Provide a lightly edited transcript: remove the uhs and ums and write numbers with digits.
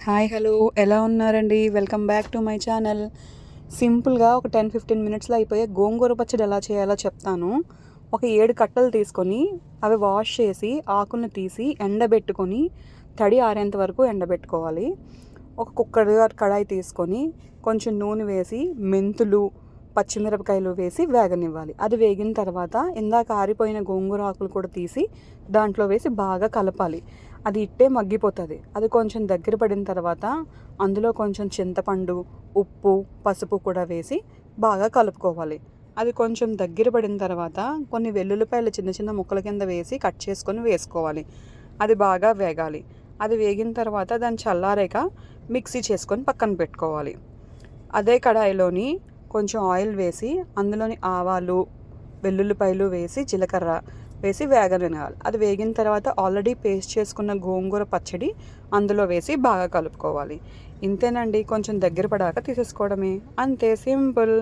Hi hello ఎలా ఉన్నారండి? Welcome back to my channel. సింపుల్గా ఒక 10-15 మినిట్స్లో అయిపోయే గోంగూర పచ్చడి ఎలా చేయాలో చెప్తాను. ఒక 7 కట్టలు తీసుకొని అవి వాష్ చేసి ఆకులను తీసి ఎండబెట్టుకొని తడి ఆరేంత వరకు ఎండబెట్టుకోవాలి. ఒక కడాయి తీసుకొని కొంచెం నూనె వేసి మెంతులు, పచ్చిమిరపకాయలు వేసి వేగనివ్వాలి. అది వేగిన తర్వాత ఇందాక ఆరిపోయిన గోంగూర ఆకులు కూడా తీసి దాంట్లో వేసి బాగా కలపాలి. అది ఇట్టే మగ్గిపోతుంది. అది కొంచెం దగ్గర పడిన తర్వాత అందులో కొంచెం చింతపండు, ఉప్పు, పసుపు కూడా వేసి బాగా కలుపుకోవాలి. అది కొంచెం దగ్గర పడిన తర్వాత కొన్ని వెల్లుల్లిపాయలు చిన్న చిన్న ముక్కల కింద వేసి కట్ చేసుకొని వేసుకోవాలి. అది బాగా వేగాలి. అది వేగిన తర్వాత దాన్ని చల్లారాక మిక్సీ చేసుకొని పక్కన పెట్టుకోవాలి. అదే కడాయిలోని కొంచెం ఆయిల్ వేసి అందులోని ఆవాలు, వెల్లుల్లిపాయలు వేసి జీలకర్ర వేసి వేగనివ్వాలి. అది వేగిన తర్వాత ఆల్రెడీ పేస్ట్ చేసుకున్న గోంగూర పచ్చడి అందులో వేసి బాగా కలుపుకోవాలి. ఇంతేనండి, కొంచెం దగ్గర పడాక తీసేసుకోవడమే. అంతే, సింపుల్.